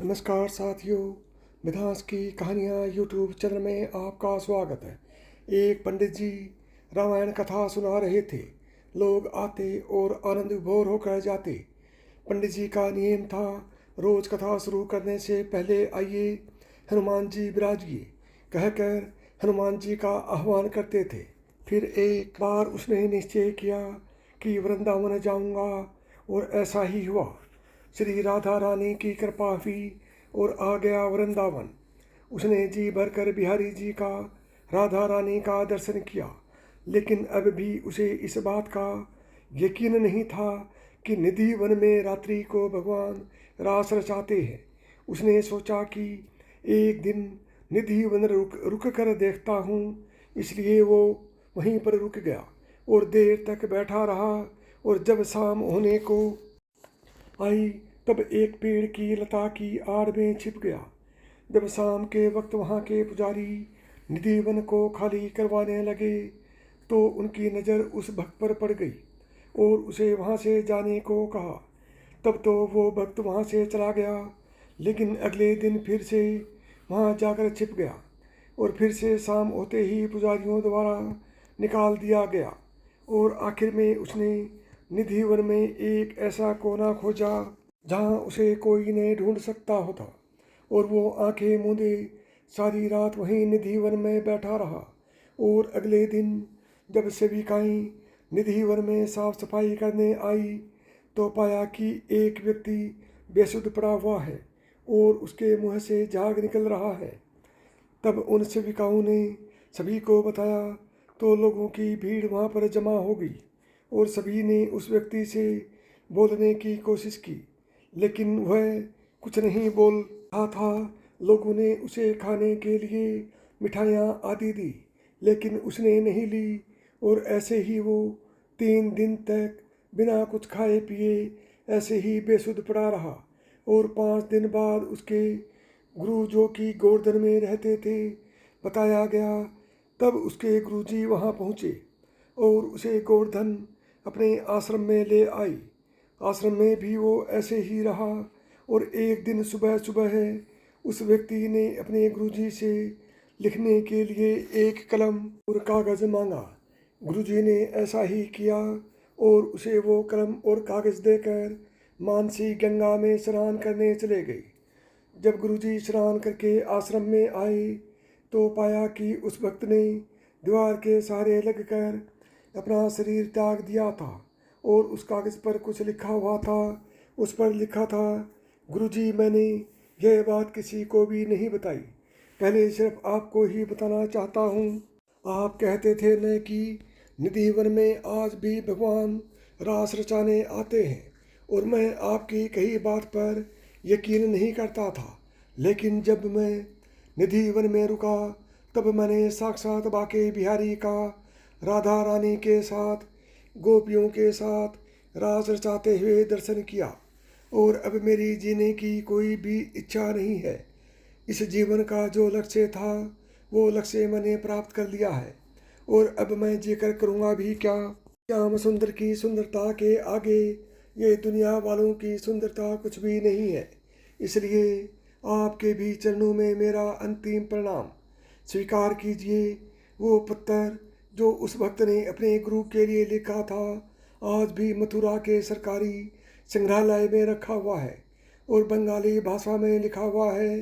नमस्कार साथियों, मिधांस की कहानियाँ यूट्यूब चैनल में आपका स्वागत है। एक पंडित जी रामायण कथा सुना रहे थे। लोग आते और आनंद विभोर होकर जाते। पंडित जी का नियम था, रोज कथा शुरू करने से पहले आइए हनुमान जी विराजिए कहकर हनुमान जी का आह्वान करते थे। फिर एक बार उसने निश्चय किया कि वृंदावन जाऊंगा और ऐसा ही हुआ। श्री राधा रानी की कृपा हुई और आ गया वृंदावन। उसने जी भरकर बिहारी जी का, राधा रानी का दर्शन किया, लेकिन अब भी उसे इस बात का यकीन नहीं था कि निधि वन में रात्रि को भगवान रास रचाते हैं। उसने सोचा कि एक दिन निधि वन रुक कर देखता हूँ, इसलिए वो वहीं पर रुक गया और देर तक बैठा रहा। और जब शाम होने को आई तब एक पेड़ की लता की आड़ में छिप गया। जब शाम के वक्त वहाँ के पुजारी निधि वन को खाली करवाने लगे तो उनकी नज़र उस भक्त पर पड़ गई और उसे वहाँ से जाने को कहा। तब तो वो भक्त वहाँ से चला गया, लेकिन अगले दिन फिर से वहाँ जाकर छिप गया और फिर से शाम होते ही पुजारियों द्वारा निकाल दिया गया। और आखिर में उसने निधि वन में एक ऐसा कोना खोजा जहाँ उसे कोई नहीं ढूंढ सकता होता, और वो आंखें मूंदे सारी रात वहीं निधि वन में बैठा रहा। और अगले दिन जब सेविकाएं निधि वन में साफ सफाई करने आई तो पाया कि एक व्यक्ति बेसुध पड़ा हुआ है और उसके मुंह से झाग निकल रहा है। तब उन सेविकाओं ने सभी को बताया तो लोगों की भीड़ वहाँ पर जमा हो गई और सभी ने उस व्यक्ति से बोलने की कोशिश की, लेकिन वह कुछ नहीं बोल रहा था। लोगों ने उसे खाने के लिए मिठाइयाँ आदि दी, लेकिन उसने नहीं ली और ऐसे ही वो 3 दिन तक बिना कुछ खाए पिए ऐसे ही बेसुध पड़ा रहा। और 5 दिन बाद उसके गुरु, जो कि गोवर्धन में रहते थे, बताया गया। तब उसके गुरुजी वहाँ पहुँचे और उसे गोवर्धन अपने आश्रम में ले आई। आश्रम में भी वो ऐसे ही रहा और एक दिन सुबह सुबह उस व्यक्ति ने अपने गुरुजी से लिखने के लिए एक कलम और कागज़ मांगा। गुरुजी ने ऐसा ही किया और उसे वो कलम और कागज़ देकर मानसी गंगा में स्नान करने चले गए। जब गुरुजी स्नान करके आश्रम में आए तो पाया कि उस भक्त ने दीवार के सहारे लगकर अपना शरीर त्याग दिया था और उस कागज़ पर कुछ लिखा हुआ था। उस पर लिखा था, गुरुजी मैंने यह बात किसी को भी नहीं बताई, पहले सिर्फ आपको ही बताना चाहता हूँ। आप कहते थे न कि निधि वन में आज भी भगवान रास रचाने आते हैं, और मैं आपकी कही बात पर यकीन नहीं करता था। लेकिन जब मैं निधि वन में रुका तब मैंने साक्षात बाके बिहारी का राधा रानी के साथ, गोपियों के साथ रास रचाते हुए दर्शन किया। और अब मेरी जीने की कोई भी इच्छा नहीं है। इस जीवन का जो लक्ष्य था वो लक्ष्य मैंने प्राप्त कर लिया है, और अब मैं जीकर करूँगा भी क्या। श्याम सुंदर की सुंदरता के आगे ये दुनिया वालों की सुंदरता कुछ भी नहीं है। इसलिए आपके भी चरणों में मेरा अंतिम प्रणाम। स्वीकार कीजिए, वो पत्थर जो उस भक्त ने अपने गुरु के लिए लिखा था आज भी मथुरा के सरकारी संग्रहालय में रखा हुआ है, और बंगाली भाषा में लिखा हुआ है।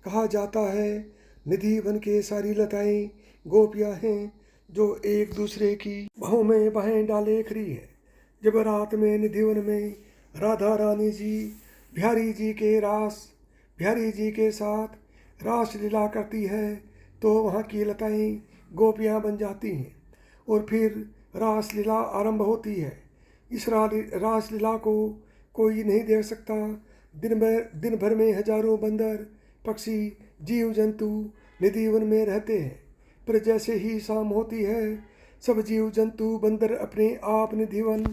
कहा जाता है, निधि वन के सारी लताएं गोपियां हैं जो एक दूसरे की बाहों में बाहें डाले खड़ी है। जब रात में निधि वन में राधा रानी जी बिहारी जी के साथ रास लीला करती है तो वहाँ की लताएं गोपियाँ बन जाती हैं और फिर रास लीला आरंभ होती है। इस रास लीला को कोई नहीं देख सकता। दिन भर में हजारों बंदर, पक्षी, जीव जंतु निधि वन में रहते हैं, पर जैसे ही शाम होती है सब जीव जंतु बंदर अपने आप निधि वन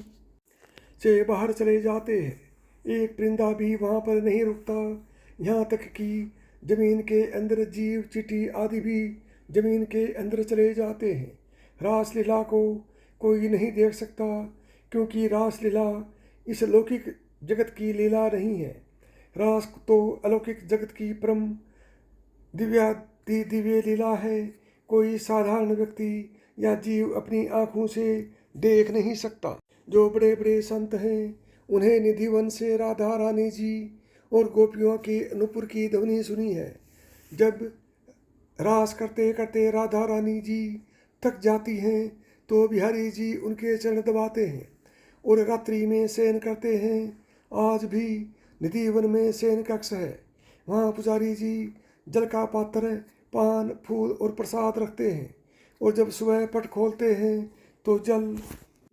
से बाहर चले जाते हैं। एक परिंदा भी वहाँ पर नहीं रुकता, यहाँ तक कि जमीन के अंदर जीव चींटी आदि भी जमीन के अंदर चले जाते हैं। रासलीला को कोई नहीं देख सकता, क्योंकि रासलीला इस लौकिक जगत की लीला नहीं है। रास तो अलौकिक जगत की परम दिव्याति दिव्य लीला है। कोई साधारण व्यक्ति या जीव अपनी आँखों से देख नहीं सकता। जो बड़े बड़े संत हैं उन्हें निधिवन से राधा रानी जी और गोपियों की नुपुर की ध्वनि सुनी है। जब रास करते करते राधा रानी जी थक जाती हैं तो बिहारी जी उनके चरण दबाते हैं और रात्रि में शयन करते हैं। आज भी निधिवन में शयन कक्ष है। वहाँ पुजारी जी जल का पात्र, पान, फूल और प्रसाद रखते हैं और जब सुबह पट खोलते हैं तो जल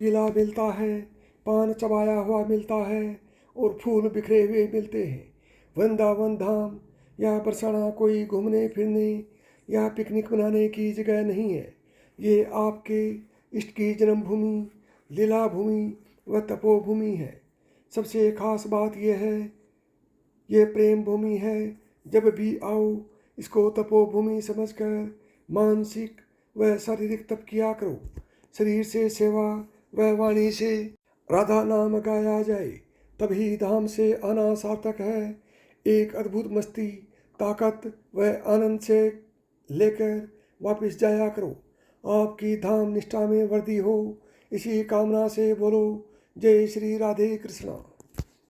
पीला मिलता है, पान चबाया हुआ मिलता है और फूल बिखरे हुए मिलते हैं। वृंदावन धाम या बरसाना कोई घूमने फिरने या पिकनिक मनाने की जगह नहीं है। ये आपके इष्ट की जन्मभूमि, लीला भूमि व तपोभूमि है। सबसे खास बात यह है, ये प्रेम भूमि है। जब भी आओ इसको तपोभूमि समझकर मानसिक व शारीरिक तप किया करो। शरीर से सेवा व वाणी से राधा नाम गाया जाए, तभी धाम से आना सार्थक है। एक अद्भुत मस्ती, ताकत व आनंद से लेकर वापस जाया करो। आपकी धाम निष्ठा में वृद्धि हो, इसी कामना से बोलो जय श्री राधे कृष्णा।